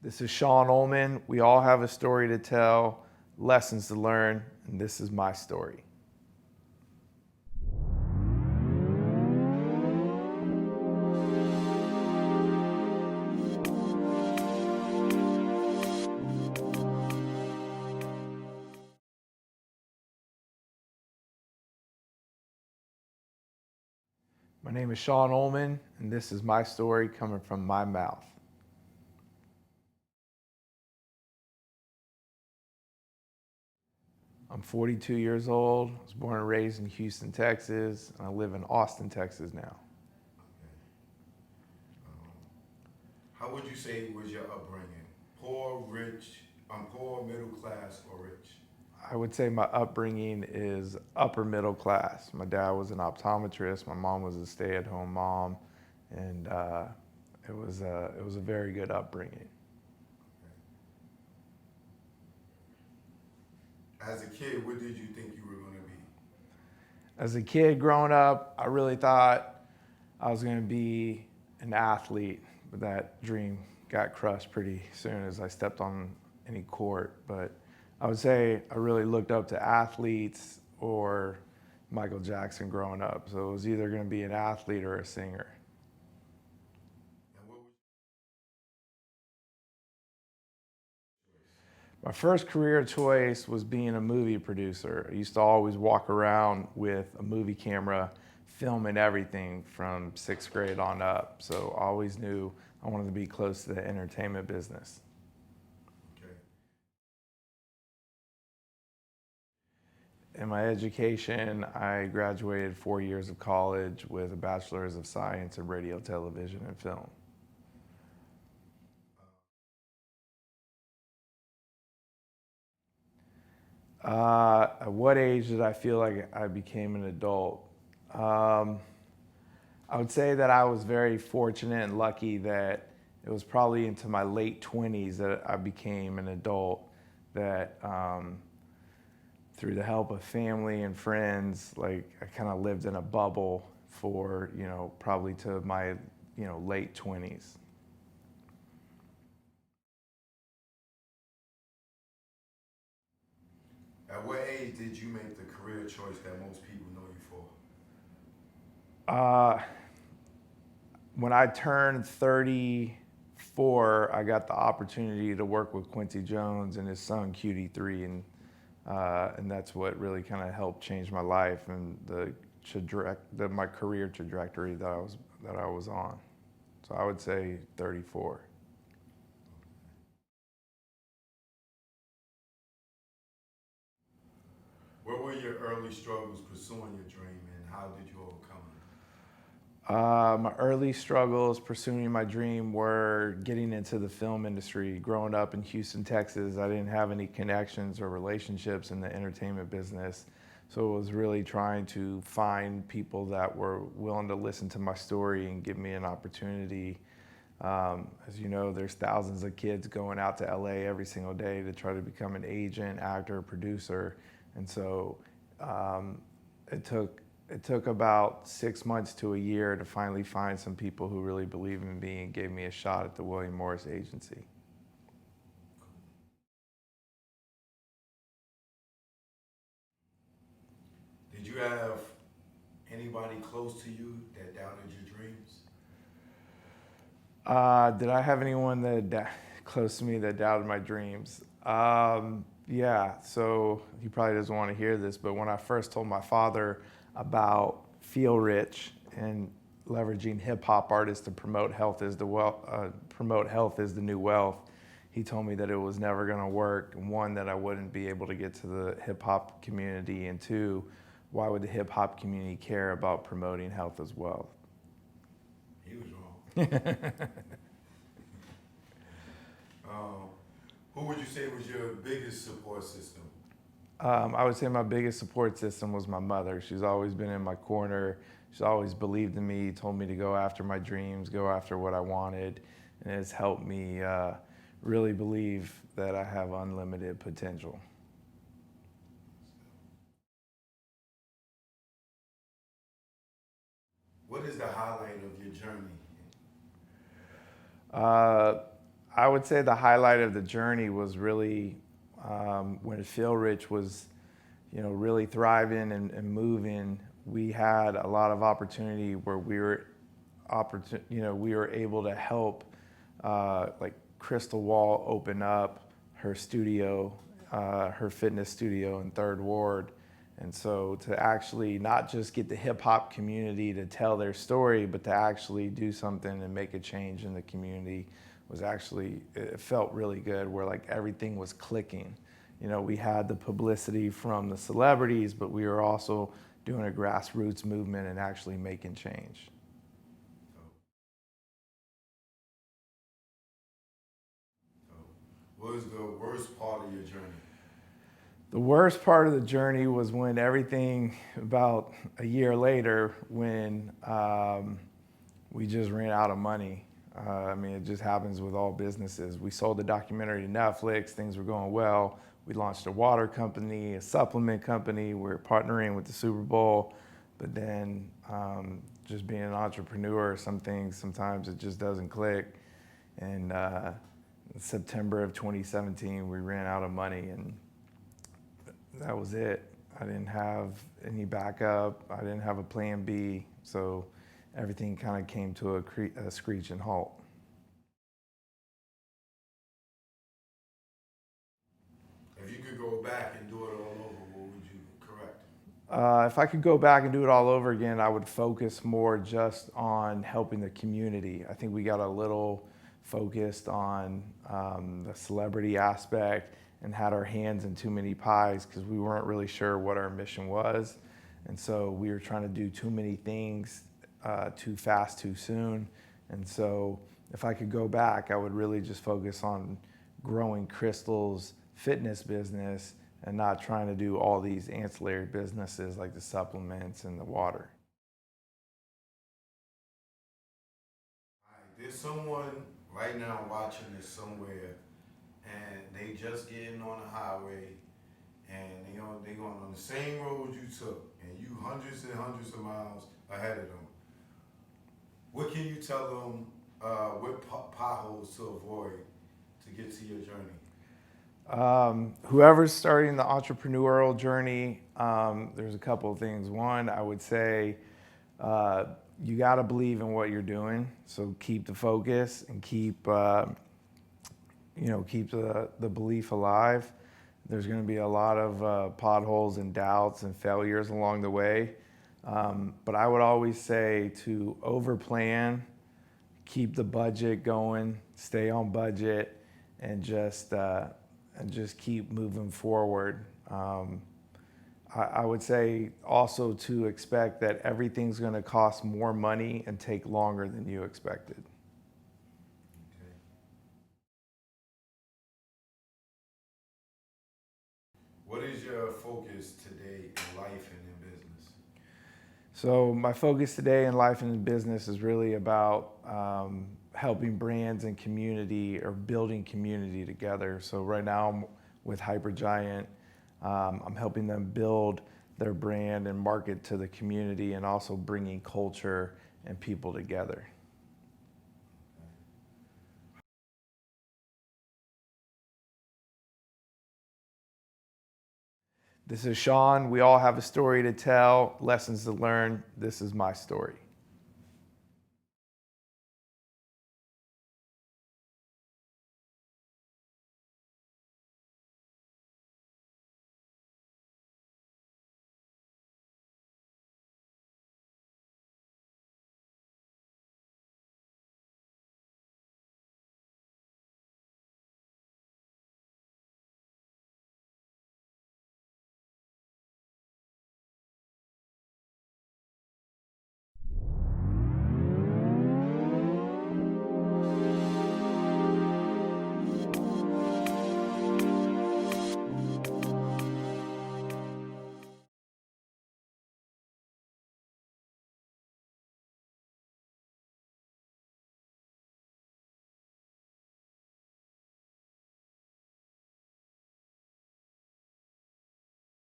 This is Shawn Ullman. We all have a story to tell, lessons to learn, and this is my story. My name is Shawn Ullman, and this is my story coming from my mouth. I'm 42 years old. I was born and raised in Houston, Texas, and I live in Austin, Texas now. How would you say was your upbringing? Poor, rich, poor, middle class, or rich? I would say my upbringing is upper middle class. My dad was an optometrist. My mom was a stay-at-home mom, and it was a very good upbringing. As a kid, what did you think you were going to be? As a kid growing up, I really thought I was going to be an athlete, but that dream got crushed pretty soon as I stepped on any court. But I would say I really looked up to athletes or Michael Jackson growing up. So it was either going to be an athlete or a singer. And what was My first career choice was being a movie producer. I used to always walk around with a movie camera, filming everything from 6th grade on up. So I always knew I wanted to be close to the entertainment business. okay? In my education, I graduated 4 years of college with a bachelor's of science in radio, television, and film. At what age did I feel like I became an adult? I would say that I was very fortunate and lucky that it was probably into my late 20s that I became an adult, that through the help of family and friends, like I kind of lived in a bubble for, probably to my, late 20s. At what age did you make the career choice that most people know you for? When I turned 34, I got the opportunity to work with Quincy Jones and his son QD3, and that's what really kind of helped change my life and my career trajectory that I was on. So I would say 34. What were your early struggles pursuing your dream, and how did you overcome them? My early struggles pursuing my dream were getting into the film industry. Growing up in Houston, Texas, I didn't have any connections or relationships in the entertainment business. So it was really trying to find people that were willing to listen to my story and give me an opportunity. As you know, there's thousands of kids going out to LA every single day to try to become an agent, actor, producer. And so it took about 6 months to a year to finally find some people who really believed in me and gave me a shot at the William Morris Agency. Did you have anybody close to you that doubted your dreams? Did I have anyone close to me that doubted my dreams? Yeah, so he probably doesn't want to hear this, but when I first told my father about Feel Rich and leveraging hip hop artists to promote health as the new wealth, he told me that it was never going to work. One, that I wouldn't be able to get to the hip hop community, and two, why would the hip hop community care about promoting health as wealth? He was wrong. Who would you say was your biggest support system? I would say my biggest support system was my mother. She's always been in my corner. She's always believed in me, told me to go after my dreams, go after what I wanted, and it's helped me really believe that I have unlimited potential. What is the highlight of your journey? Uh, I would say the highlight of the journey was really when Phil Rich was, really thriving and moving. We had a lot of opportunity where we were able to help, like Crystal Wall open up her studio, her fitness studio in Third Ward. And so to actually not just get the hip hop community to tell their story, but to actually do something and make a change in the community it felt really good, where like everything was clicking. We had the publicity from the celebrities, but we were also doing a grassroots movement and actually making change. What was the worst part of your journey? The worst part of the journey was when everything, about a year later, when we just ran out of money. It just happens with all businesses. We sold the documentary to Netflix, things were going well. We launched a water company, a supplement company, we're partnering with the Super Bowl. But then just being an entrepreneur, some things, sometimes it just doesn't click. And in September of 2017, we ran out of money, and that was it. I didn't have any backup. I didn't have a plan B. So everything kind of came to a screeching halt. If you could go back and do it all over, what would you correct? If I could go back and do it all over again, I would focus more just on helping the community. I think we got a little focused on the celebrity aspect and had our hands in too many pies because we weren't really sure what our mission was. And so we were trying to do too many things too fast, too soon. And so if I could go back, I would really just focus on growing Crystal's fitness business and not trying to do all these ancillary businesses like the supplements and the water. All right, there's someone right now watching this somewhere, and they just getting on the highway, and they going on the same road you took, and you hundreds and hundreds of miles ahead of them. What can you tell them? What potholes to avoid to get to your journey? Whoever's starting the entrepreneurial journey, there's a couple of things. One, I would say you got to believe in what you're doing. So keep the focus and keep the belief alive. There's going to be a lot of potholes and doubts and failures along the way. But I would always say to overplan, keep the budget going, stay on budget, and just keep moving forward. I would say also to expect that everything's going to cost more money and take longer than you expected. Okay. What is your focus today in life and in business? So my focus today in life and in business is really about helping brands and community, or building community together. So right now I'm with Hypergiant. I'm helping them build their brand and market to the community, and also bringing culture and people together. This is Shawn. We all have a story to tell, lessons to learn. This is my story.